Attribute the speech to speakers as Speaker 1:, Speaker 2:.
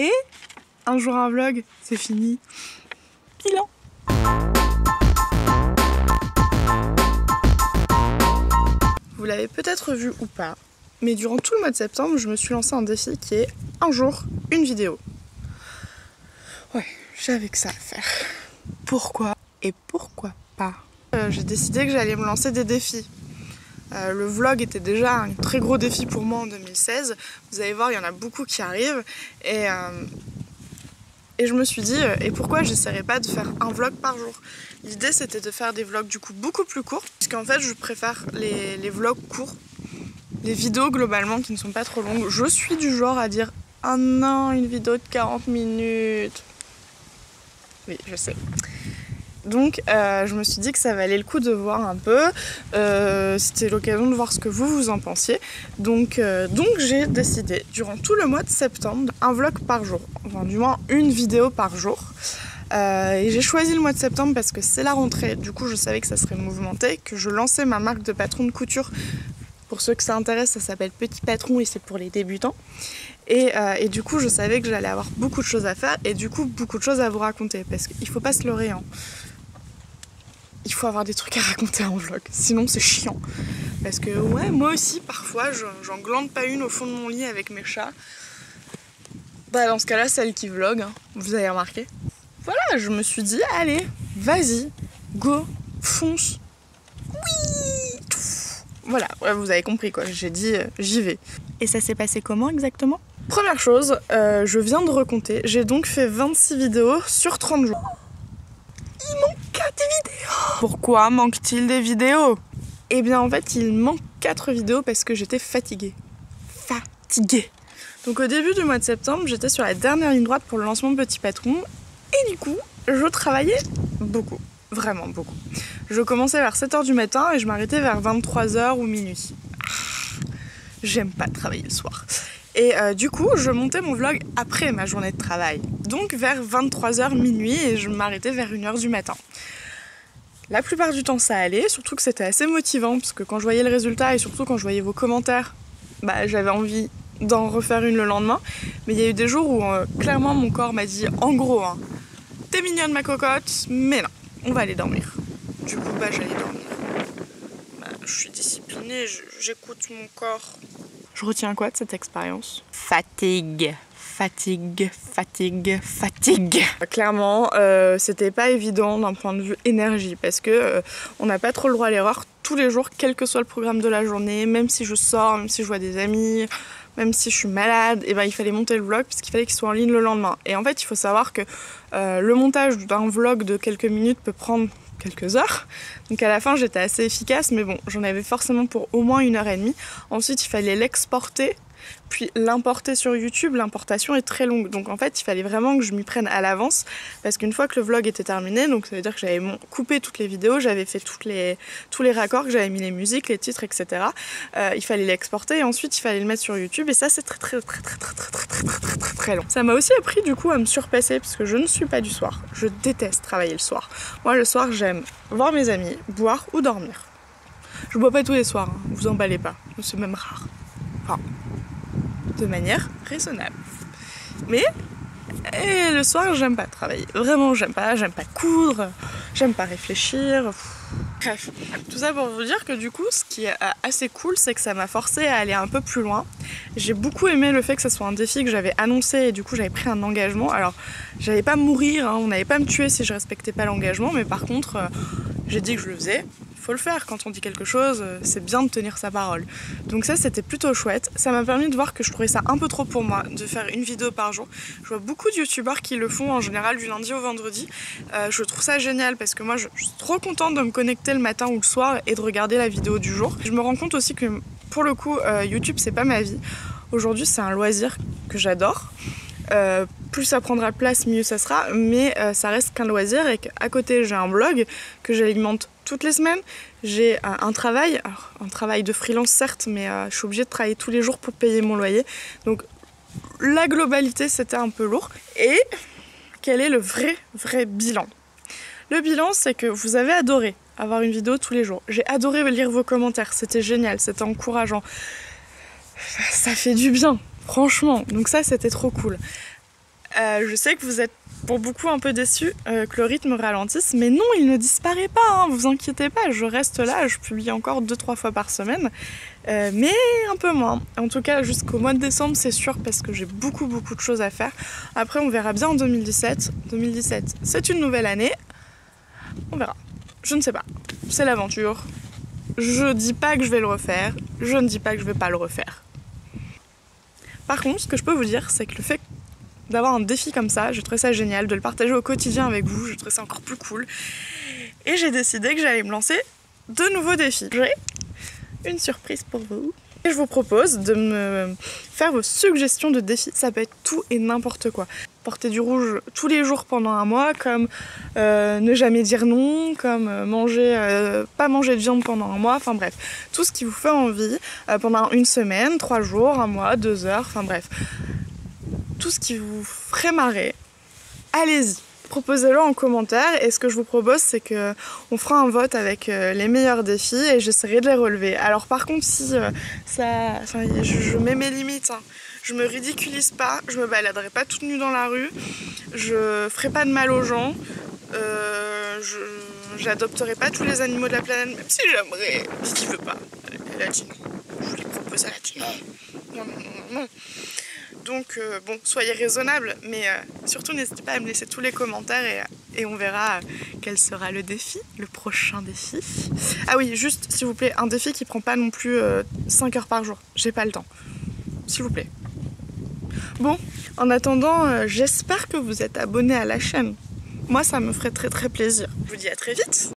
Speaker 1: Et un jour un vlog, c'est fini. Bilan. Vous l'avez peut-être vu ou pas, mais durant tout le mois de septembre, je me suis lancé un défi qui est un jour, une vidéo. Ouais, j'avais que ça à faire. Pourquoi et pourquoi pas j'ai décidé que j'allais me lancer des défis. Le vlog était déjà un très gros défi pour moi en 2016. Vous allez voir, il y en a beaucoup qui arrivent. Et je me suis dit, et pourquoi j'essaierais pas de faire un vlog par jour? L'idée c'était de faire des vlogs du coup beaucoup plus courts, puisqu'en fait je préfère les vlogs courts, les vidéos globalement qui ne sont pas trop longues. Je suis du genre à dire, ah non, une vidéo de 40 minutes. Oui, je sais. Donc je me suis dit que ça valait le coup de voir un peu, c'était l'occasion de voir ce que vous en pensiez. Donc j'ai décidé durant tout le mois de septembre un vlog par jour, enfin du moins une vidéo par jour. Et j'ai choisi le mois de septembre parce que c'est la rentrée, du coup je savais que ça serait mouvementé, que je lançais ma marque de patron de couture. Pour ceux que ça intéresse, ça s'appelle Petit Patron et c'est pour les débutants. Et du coup je savais que j'allais avoir beaucoup de choses à faire et du coup beaucoup de choses à vous raconter parce qu'il faut pas se leurrer hein. Il faut avoir des trucs à raconter en vlog, sinon c'est chiant. Parce que ouais, moi aussi parfois j'en glande pas une au fond de mon lit avec mes chats. Bah dans ce cas là celle qui vlog, hein, vous avez remarqué. Voilà, je me suis dit allez, vas-y, go, fonce. Oui. Voilà, ouais, vous avez compris quoi, j'ai dit j'y vais. Et ça s'est passé comment exactement? Première chose, je viens de recompter, j'ai donc fait 26 vidéos sur 30 jours. Il manque 4 vidéos. Pourquoi manque-t-il des vidéos? Eh bien en fait il manque 4 vidéos parce que j'étais fatiguée. Donc au début du mois de septembre, j'étais sur la dernière ligne droite pour le lancement de Petit Patron. Et du coup, je travaillais beaucoup. Vraiment beaucoup. Je commençais vers 7h du matin et je m'arrêtais vers 23h ou minuit. J'aime pas travailler le soir. Et du coup, je montais mon vlog après ma journée de travail. Donc vers 23h minuit et je m'arrêtais vers 1h du matin. La plupart du temps ça allait, surtout que c'était assez motivant parce que quand je voyais le résultat et surtout quand je voyais vos commentaires, bah, j'avais envie d'en refaire une le lendemain. Mais il y a eu des jours où clairement mon corps m'a dit en gros, hein, t'es mignonne ma cocotte, mais non, on va aller dormir. Du coup bah j'allais dormir. Bah, je suis disciplinée, j'écoute mon corps. Je retiens quoi de cette expérience? Fatigue. Clairement, c'était pas évident d'un point de vue énergie parce que on n'a pas trop le droit à l'erreur tous les jours, quel que soit le programme de la journée, même si je sors, même si je vois des amis, même si je suis malade, et ben il fallait monter le vlog parce qu'il fallait qu'il soit en ligne le lendemain. Et en fait, il faut savoir que le montage d'un vlog de quelques minutes peut prendre quelques heures. Donc à la fin, j'étais assez efficace, mais bon, j'en avais forcément pour au moins 1h30. Ensuite, il fallait l'exporter. Puis l'importer sur YouTube, l'importation est très longue. Donc en fait, il fallait vraiment que je m'y prenne à l'avance. Parce qu'une fois que le vlog était terminé, donc ça veut dire que j'avais coupé toutes les vidéos, j'avais fait tous les raccords, que j'avais mis les musiques, les titres, etc. Il fallait l'exporter et ensuite il fallait le mettre sur YouTube. Et ça, c'est très long. Ça m'a aussi appris du coup à me surpasser parce que je ne suis pas du soir. Je déteste travailler le soir. Moi, le soir, j'aime voir mes amis, boire ou dormir. Je bois pas tous les soirs, hein. Vous emballez pas. C'est même rare. Enfin, de manière raisonnable. Mais le soir, j'aime pas travailler. Vraiment, j'aime pas coudre, j'aime pas réfléchir. Bref, tout ça pour vous dire que du coup, ce qui est assez cool, c'est que ça m'a forcé à aller un peu plus loin. J'ai beaucoup aimé le fait que ça soit un défi que j'avais annoncé et du coup, j'avais pris un engagement. Alors, j'allais pas mourir, hein, on n'allait pas me tuer si je respectais pas l'engagement, mais par contre, j'ai dit que je le faisais. Faut le faire, quand on dit quelque chose, c'est bien de tenir sa parole. Donc ça, c'était plutôt chouette. Ça m'a permis de voir que je trouvais ça un peu trop pour moi, de faire une vidéo par jour. Je vois beaucoup de youtubeurs qui le font en général du lundi au vendredi. Je trouve ça génial parce que moi, je suis trop contente de me connecter le matin ou le soir et de regarder la vidéo du jour. Je me rends compte aussi que pour le coup, YouTube, c'est pas ma vie. Aujourd'hui, c'est un loisir que j'adore. Plus ça prendra de place, mieux ça sera, mais ça reste qu'un loisir et qu'à côté j'ai un blog que j'alimente toutes les semaines. J'ai un travail, alors, un travail de freelance certes, mais je suis obligée de travailler tous les jours pour payer mon loyer. Donc la globalité c'était un peu lourd. Et quel est le vrai bilan? Le bilan, c'est que vous avez adoré avoir une vidéo tous les jours. J'ai adoré lire vos commentaires, c'était génial, c'était encourageant. Ça fait du bien, franchement. Donc ça, c'était trop cool. Je sais que vous êtes pour beaucoup un peu déçus que le rythme ralentisse, mais non, il ne disparaît pas, hein, vous inquiétez pas, je reste là, je publie encore 2-3 fois par semaine, mais un peu moins. En tout cas, jusqu'au mois de décembre, c'est sûr, parce que j'ai beaucoup de choses à faire. Après, on verra bien en 2017. 2017, c'est une nouvelle année, on verra. Je ne sais pas, c'est l'aventure. Je dis pas que je vais le refaire, je ne dis pas que je vais pas le refaire. Par contre, ce que je peux vous dire, c'est que le fait d'avoir un défi comme ça, je trouve ça génial, de le partager au quotidien avec vous, je trouve ça encore plus cool. Et j'ai décidé que j'allais me lancer de nouveaux défis. J'ai une surprise pour vous. Et je vous propose de me faire vos suggestions de défis. Ça peut être tout et n'importe quoi. Porter du rouge tous les jours pendant un mois, comme ne jamais dire non, comme pas manger de viande pendant un mois, enfin bref. Tout ce qui vous fait envie pendant une semaine, 3 jours, un mois, 2 heures, enfin bref. Tout ce qui vous ferait marrer, allez-y, proposez-le en commentaire. Et ce que je vous propose, c'est qu'on fera un vote avec les meilleurs défis et j'essaierai de les relever. Alors par contre, si je mets mes limites, hein. Je me ridiculise pas, je me baladerai pas toute nue dans la rue, je ferai pas de mal aux gens, j'adopterai pas tous les animaux de la planète, même si j'aimerais. Vicky veut pas, elle a dit non. Je vous l'ai proposé, elle a dit non. Non. Donc bon, soyez raisonnables, mais surtout n'hésitez pas à me laisser tous les commentaires et on verra quel sera le défi, le prochain défi. Ah oui, juste s'il vous plaît, un défi qui prend pas non plus 5 heures par jour, j'ai pas le temps, s'il vous plaît. Bon, en attendant, j'espère que vous êtes abonnés à la chaîne. Moi, ça me ferait très plaisir. Je vous dis à très vite.